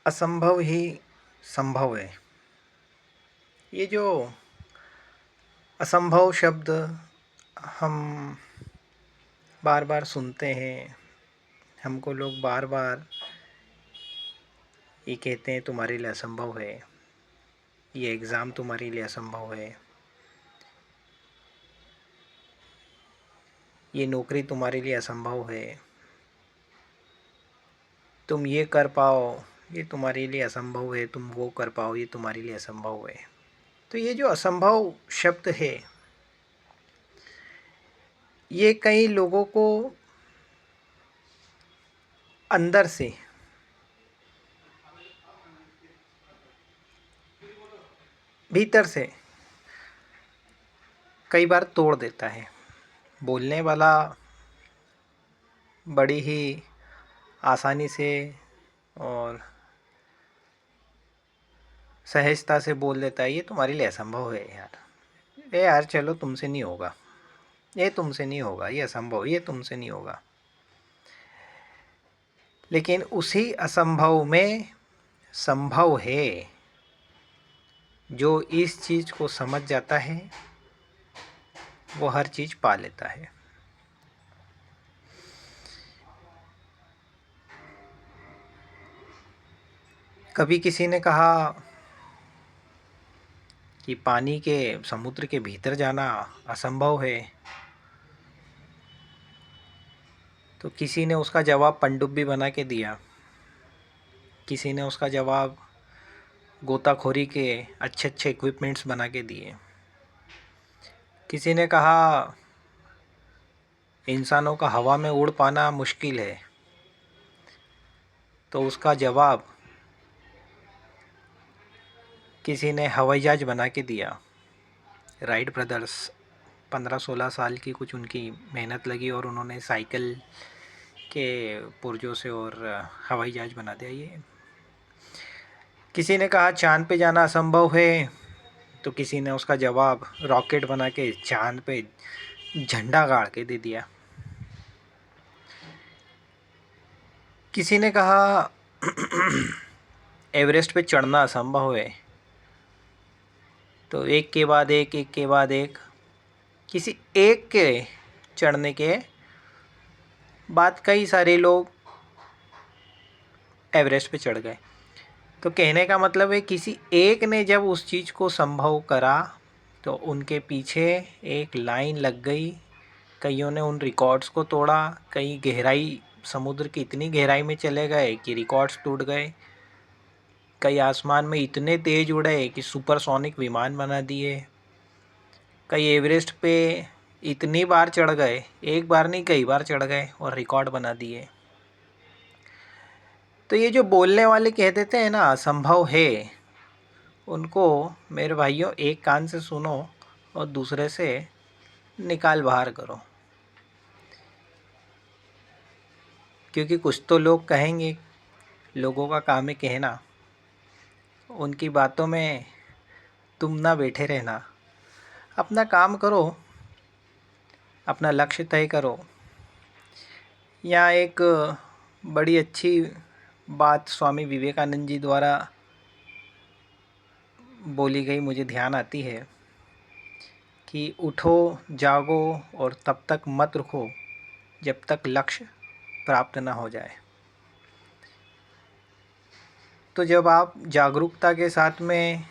असंभव ही संभव है। ये जो असंभव शब्द हम बार बार सुनते हैं, हमको लोग बार बार ये कहते हैं तुम्हारे लिए असंभव है, ये एग्ज़ाम तुम्हारे लिए असंभव है, ये नौकरी तुम्हारे लिए असंभव है, तुम ये कर पाओ ये तुम्हारे लिए असंभव है, तुम वो कर पाओ ये तुम्हारे लिए असंभव है। तो ये जो असंभव शब्द है, ये कई लोगों को अंदर से भीतर से कई बार तोड़ देता है। बोलने वाला बड़ी ही आसानी से और सहजता से बोल देता है ये तुम्हारे लिए असंभव है यार, ये यार चलो तुमसे नहीं होगा, ये तुमसे नहीं होगा, ये असंभव, ये तुमसे नहीं होगा। लेकिन उसी असंभव में संभव है। जो इस चीज़ को समझ जाता है वो हर चीज़ पा लेता है। कभी किसी ने कहा कि पानी के समुद्र के भीतर जाना असंभव है, तो किसी ने उसका जवाब पनडुब्बी बना के दिया, किसी ने उसका जवाब गोताखोरी के अच्छे अच्छे इक्विपमेंट्स बना के दिए। किसी ने कहा इंसानों का हवा में उड़ पाना मुश्किल है, तो उसका जवाब किसी ने हवाई जहाज बना के दिया। राइट ब्रदर्स 15-16 साल की कुछ उनकी मेहनत लगी और उन्होंने साइकिल के पुर्जों से और हवाई जहाज बना दिया। ये किसी ने कहा चांद पे जाना असंभव है, तो किसी ने उसका जवाब रॉकेट बना के चांद पे झंडा गाड़ के दे दिया। किसी ने कहा एवरेस्ट पे चढ़ना असंभव है, तो एक के बाद एक किसी एक के चढ़ने के बाद कई सारे लोग एवरेस्ट पे चढ़ गए। तो कहने का मतलब है किसी एक ने जब उस चीज़ को संभव करा तो उनके पीछे एक लाइन लग गई। कईयों ने उन रिकॉर्ड्स को तोड़ा, कई गहराई समुद्र की इतनी गहराई में चले गए कि रिकॉर्ड्स टूट गए, कई आसमान में इतने तेज़ उड़े कि सुपरसोनिक विमान बना दिए, कई एवरेस्ट पे इतनी बार चढ़ गए, एक बार नहीं कई बार चढ़ गए और रिकॉर्ड बना दिए। तो ये जो बोलने वाले कह देते हैं ना असंभव है, उनको मेरे भाइयों एक कान से सुनो और दूसरे से निकाल बाहर करो। क्योंकि कुछ तो लोग कहेंगे, लोगों का काम है कहना, उनकी बातों में तुम ना बैठे रहना। अपना काम करो, अपना लक्ष्य तय करो। यहाँ एक बड़ी अच्छी बात स्वामी विवेकानंद जी द्वारा बोली गई मुझे ध्यान आती है कि उठो जागो और तब तक मत रुको जब तक लक्ष्य प्राप्त ना हो जाए। तो जब आप जागरूकता के साथ में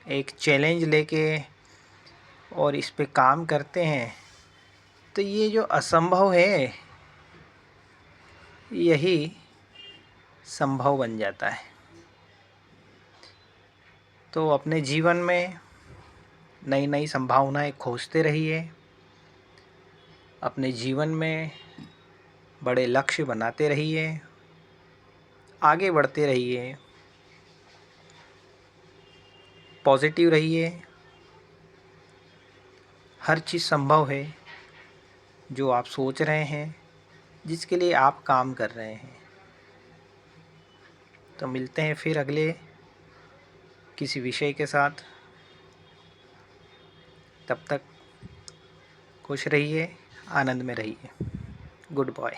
एक चैलेंज लेके और इस पे काम करते हैं, तो ये जो असंभव है यही संभव बन जाता है। तो अपने जीवन में नई नई संभावनाएं खोजते रहिए, अपने जीवन में बड़े लक्ष्य बनाते रहिए, आगे बढ़ते रहिए, पॉजिटिव रहिए। हर चीज़ संभव है जो आप सोच रहे हैं, जिसके लिए आप काम कर रहे हैं। तो मिलते हैं फिर अगले किसी विषय के साथ। तब तक खुश रहिए, आनंद में रहिए। Good bye.